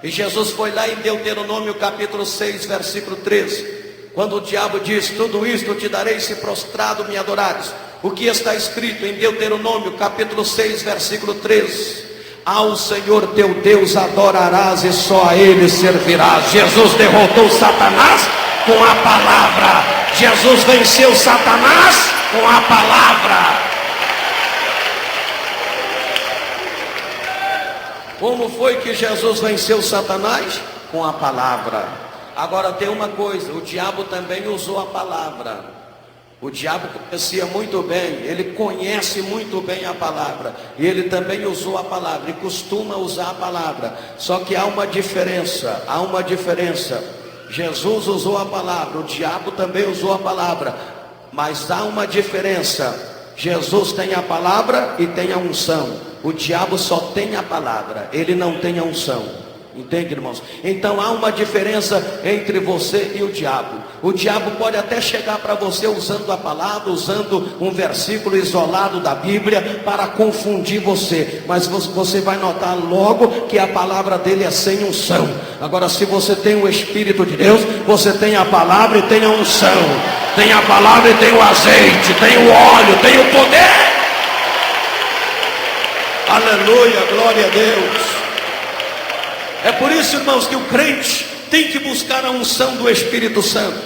E Jesus foi lá em Deuteronômio capítulo 6, versículo 13, quando o diabo diz: tudo isto te darei se prostrado me adorares. O que está escrito em Deuteronômio capítulo 6, versículo 13? Ao Senhor teu Deus adorarás e só a Ele servirás. Jesus derrotou Satanás com a palavra. Jesus venceu Satanás com a palavra. Como foi que Jesus venceu Satanás? Com a palavra. Agora tem uma coisa: o diabo também usou a palavra. O diabo conhecia muito bem, ele conhece muito bem a palavra, e ele também usou a palavra, e costuma usar a palavra. Só que há uma diferença, Jesus usou a palavra, o diabo também usou a palavra, mas há uma diferença. Jesus tem a palavra e tem a unção. O diabo só tem a palavra, ele não tem a unção. Entende, irmãos? Então há uma diferença entre você e o diabo. O diabo pode até chegar para você usando a palavra, usando um versículo isolado da Bíblia para confundir você. Mas você vai notar logo que a palavra dele é sem unção. Agora, se você tem o Espírito de Deus, você tem a palavra e tem a unção. Tem a palavra e tem o azeite, tem o óleo, tem o poder. Aleluia, glória a Deus. É por isso, irmãos, que o crente tem que buscar a unção do Espírito Santo.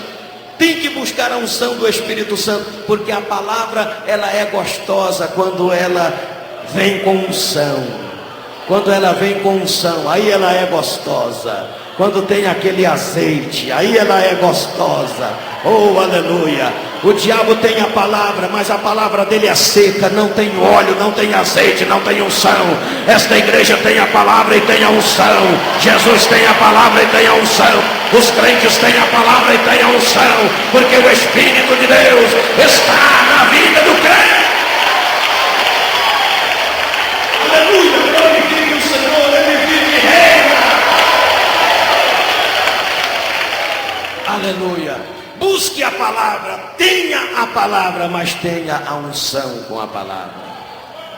tem que buscar a unção do Espírito Santo, porque a palavra, ela é gostosa quando ela vem com unção. Quando ela vem com unção, aí ela é gostosa. Quando tem aquele azeite, aí ela é gostosa. Oh, aleluia. O diabo tem a palavra, mas a palavra dele é seca, não tem óleo, não tem azeite, não tem unção. Esta igreja tem a palavra e tem a unção. Jesus tem a palavra e tem a unção. Os crentes têm a palavra e têm a unção, porque o Espírito de Deus está na vida do crente. Aleluia, glorifique o Senhor, Ele vive e reina. Aleluia. Busque a palavra, tenha a palavra, mas tenha a unção com a palavra.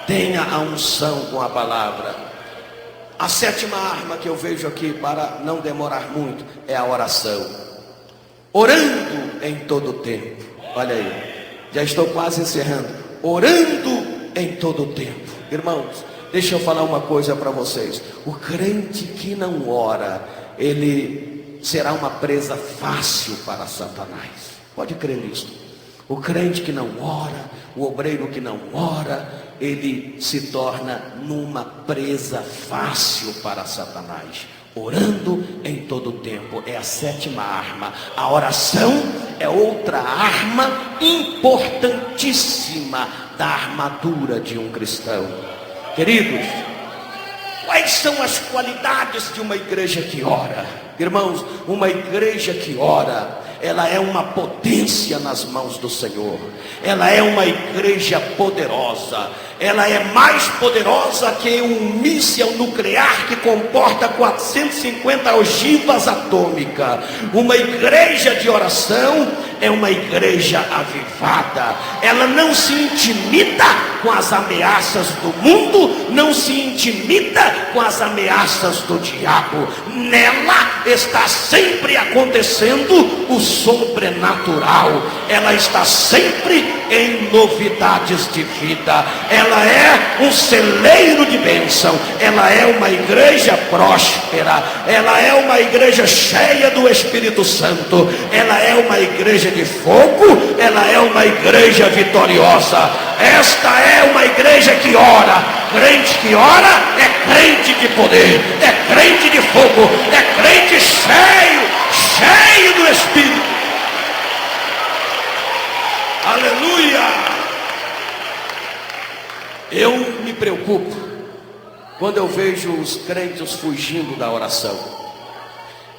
Tenha a unção com a palavra. A sétima arma que eu vejo aqui, para não demorar muito, é a oração. Orando em todo o tempo. Olha aí, já estou quase encerrando. Orando em todo o tempo. Irmãos, deixa eu falar uma coisa para vocês. O crente que não ora, ele será uma presa fácil para Satanás. Pode crer nisso. O crente que não ora, o obreiro que não ora, ele se torna numa presa fácil para Satanás. Orando em todo o tempo é a sétima arma. A oração é outra arma importantíssima da armadura de um cristão. Queridos, quais são as qualidades de uma igreja que ora? Irmãos, uma igreja que ora, ela é uma potência nas mãos do Senhor. Ela é uma igreja poderosa. Ela é mais poderosa que um míssil nuclear que comporta 450 ogivas atômicas. Uma igreja de oração é uma igreja avivada. Ela não se intimida com as ameaças do mundo, não se intimida com as ameaças do diabo. Nela está sempre acontecendo o sobrenatural. Ela está sempre em novidades de vida. Ela é um celeiro de bênção. Ela é uma igreja próspera. Ela é uma igreja cheia do Espírito Santo. Ela é uma igreja de fogo. Ela é uma igreja vitoriosa. Esta é uma igreja que ora. Crente que ora é crente de poder, é crente de fogo, é crente cheio do Espírito. Aleluia. Eu me preocupo quando eu vejo os crentes fugindo da oração.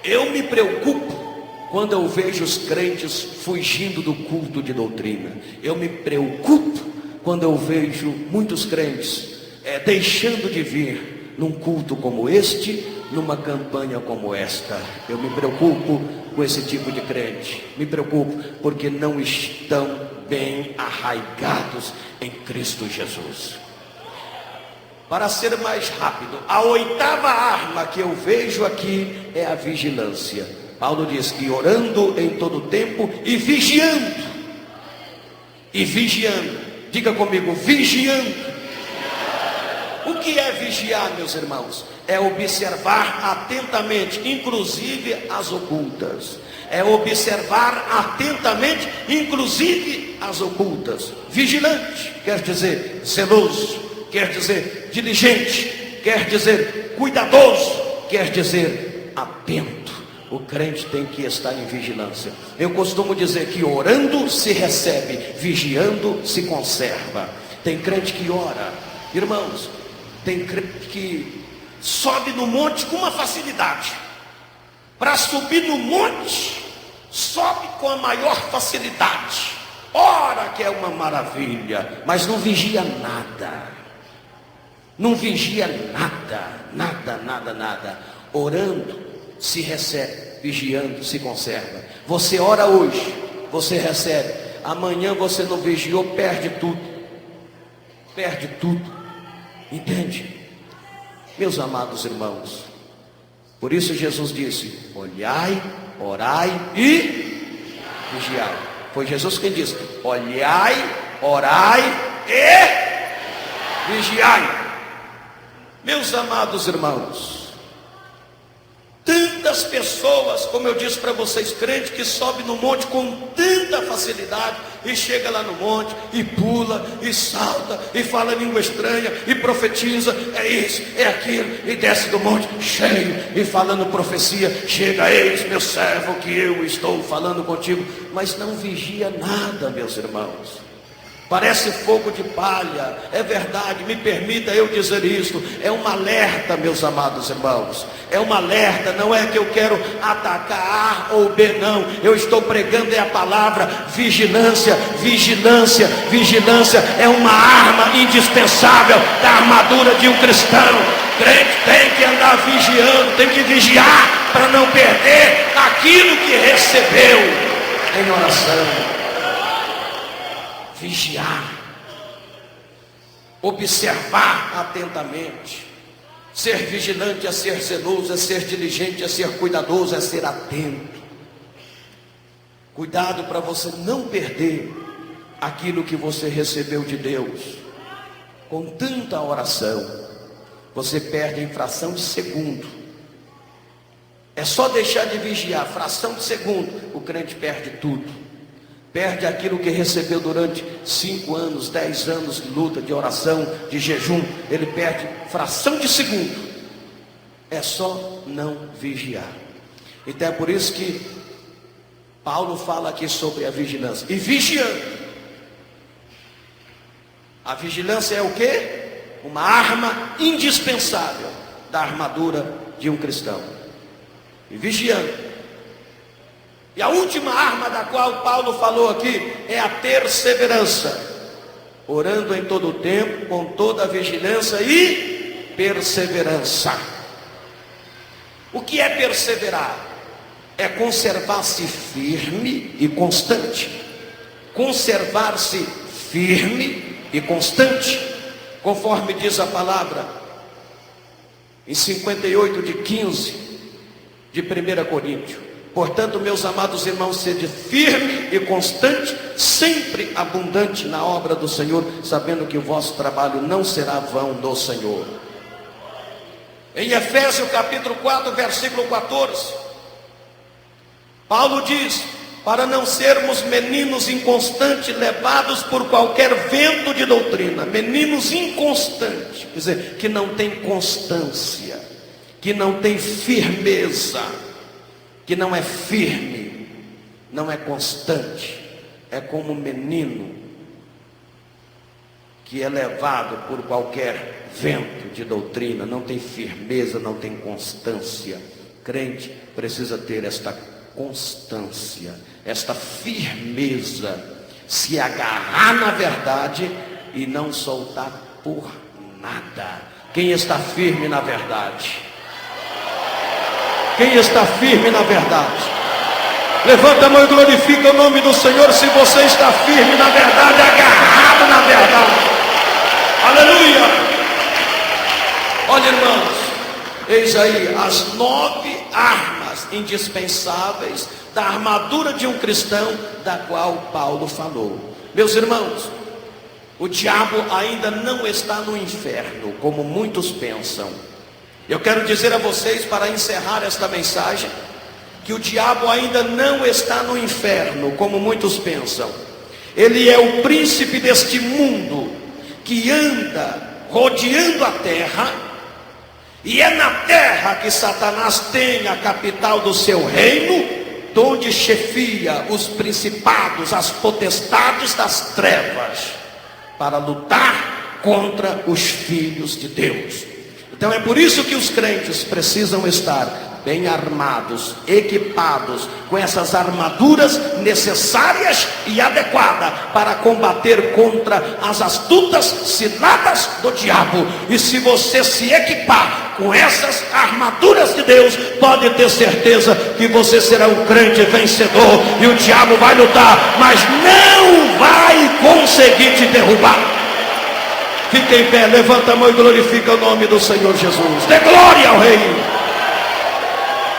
Eu me preocupo quando eu vejo os crentes fugindo do culto de doutrina. Eu me preocupo quando eu vejo muitos crentes deixando de vir num culto como este, numa campanha como esta. Eu me preocupo com esse tipo de crente. Me preocupo porque não estão bem arraigados em Cristo Jesus. Para ser mais rápido, a oitava arma que eu vejo aqui é a vigilância. Paulo diz que orando em todo tempo e vigiando. E vigiando. Diga comigo, vigiando. O que é vigiar, meus irmãos? É observar atentamente, inclusive as ocultas. É observar atentamente, inclusive as ocultas. Vigilante quer dizer zeloso, quer dizer diligente, quer dizer cuidadoso, quer dizer atento. O crente tem que estar em vigilância. Eu costumo dizer que orando se recebe, vigiando se conserva. Tem crente que ora, irmãos. Tem crente que sobe no monte com uma facilidade. Para subir no monte, sobe com a maior facilidade. Ora que é uma maravilha, mas não vigia nada. Não vigia nada. Orando se recebe, vigiando se conserva. Você ora hoje, você recebe. Amanhã você não vigiou, perde tudo. Perde tudo. Entende? Meus amados irmãos, por isso Jesus disse: olhai, orai e vigiai. Foi Jesus quem disse: olhai, orai e vigiai. Meus amados irmãos, tanta tantas pessoas, como eu disse para vocês, crente que sobe no monte com tanta facilidade e chega lá no monte e pula e salta e fala língua estranha e profetiza, é isso, é aquilo, e desce do monte cheio e falando profecia, chega, eis meu servo que eu estou falando contigo, mas não vigia nada, meus irmãos. Parece fogo de palha, é verdade, me permita eu dizer isso, é um alerta, meus amados irmãos, é um alerta, não é que eu quero atacar A ou B, não, eu estou pregando é a palavra vigilância, vigilância, vigilância, é uma arma indispensável da armadura de um cristão. Crente tem que andar vigiando, tem que vigiar para não perder aquilo que recebeu em oração. Vigiar, observar atentamente. Ser vigilante é ser zeloso, é ser diligente, é ser cuidadoso, é ser atento. Cuidado para você não perder aquilo que você recebeu de Deus. Com tanta oração, você perde em fração de segundo. É só deixar de vigiar, fração de segundo, o crente perde tudo. Perde aquilo que recebeu durante 5 anos, 10 anos de luta, de oração, de jejum. Ele perde fração de segundo. É só não vigiar. Então é por isso que Paulo fala aqui sobre a vigilância. E vigiando. A vigilância é o quê? Uma arma indispensável da armadura de um cristão. E vigiando. E a última arma da qual Paulo falou aqui é a perseverança. Orando em todo o tempo, com toda a vigilância e perseverança. O que é perseverar? É conservar-se firme e constante. Conservar-se firme e constante. Conforme diz a palavra em 58:15 de 1 Coríntios. Portanto, meus amados irmãos, sede firme e constante, sempre abundante na obra do Senhor, sabendo que o vosso trabalho não será vão no Senhor. Em Efésios capítulo 4, versículo 14, Paulo diz, para não sermos meninos inconstantes, levados por qualquer vento de doutrina. Meninos inconstantes, quer dizer, que não tem constância, que não tem firmeza, que não é firme, não é constante, é como um menino que é levado por qualquer vento de doutrina, não tem firmeza, não tem constância. Crente precisa ter esta constância, esta firmeza, se agarrar na verdade e não soltar por nada. Quem está firme na verdade? Quem está firme na verdade? Levanta a mão e glorifica o nome do Senhor. Se você está firme na verdade, agarrado na verdade. Aleluia! Olha, irmãos, eis aí as 9 armas indispensáveis da armadura de um cristão, da qual Paulo falou. Meus irmãos, o diabo ainda não está no inferno, como muitos pensam. Eu quero dizer a vocês, para encerrar esta mensagem, que o diabo ainda não está no inferno, como muitos pensam. Ele é o príncipe deste mundo, que anda rodeando a terra, e é na terra que Satanás tem a capital do seu reino, onde chefia os principados, as potestades das trevas, para lutar contra os filhos de Deus. Então é por isso que os crentes precisam estar bem armados, equipados com essas armaduras necessárias e adequadas para combater contra as astutas ciladas do diabo. E se você se equipar com essas armaduras de Deus, pode ter certeza que você será um crente vencedor, e o diabo vai lutar, mas não vai conseguir te derrubar. Fique em pé, levanta a mão e glorifica o nome do Senhor Jesus. Dê glória ao Rei.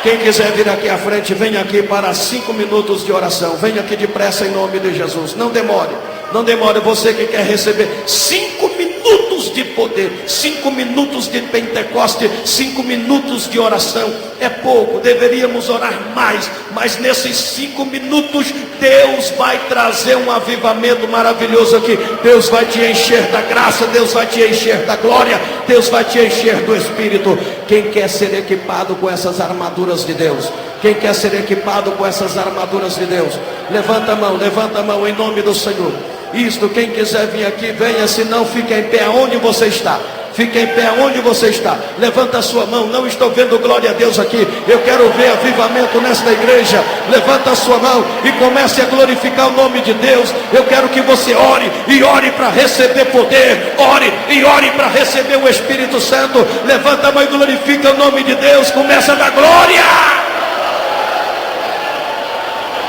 Quem quiser vir aqui à frente, venha aqui para 5 minutos de oração. Venha aqui depressa em nome de Jesus. Não demore, não demore. Você que quer receber 5 minutos minutos de poder, 5 minutos de Pentecoste, 5 minutos de oração. É pouco, deveríamos orar mais, mas nesses 5 minutos Deus vai trazer um avivamento maravilhoso aqui. Deus vai te encher da graça, Deus vai te encher da glória, Deus vai te encher do Espírito. Quem quer ser equipado com essas armaduras de Deus? Quem quer ser equipado com essas armaduras de Deus? Levanta a mão em nome do Senhor. Isto, quem quiser vir aqui, venha, se não, fica em pé onde você está. Fica em pé onde você está. Levanta a sua mão. Não estou vendo glória a Deus aqui. Eu quero ver avivamento nesta igreja. Levanta a sua mão e comece a glorificar o nome de Deus. Eu quero que você ore e ore para receber poder. Ore e ore para receber o Espírito Santo. Levanta a mão e glorifica o nome de Deus. Começa a dar glória.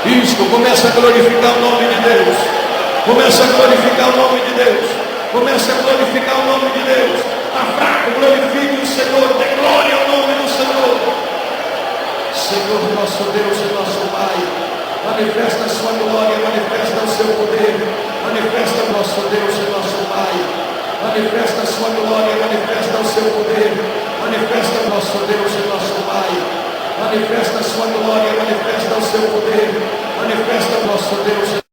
Isto, começa a glorificar o nome de Deus. Começa a glorificar o nome de Deus. Começa a glorificar o nome de Deus. Está fraco, glorifique o Senhor. Dê glória ao nome do Senhor. Senhor nosso Deus e nosso Pai, manifesta a sua glória, manifesta o seu poder. Manifesta o nosso Deus e nosso Pai. Manifesta a sua glória, manifesta o seu poder. Manifesta o nosso Deus e nosso Pai. Manifesta a sua glória, manifesta o seu poder. Manifesta o nosso Deus.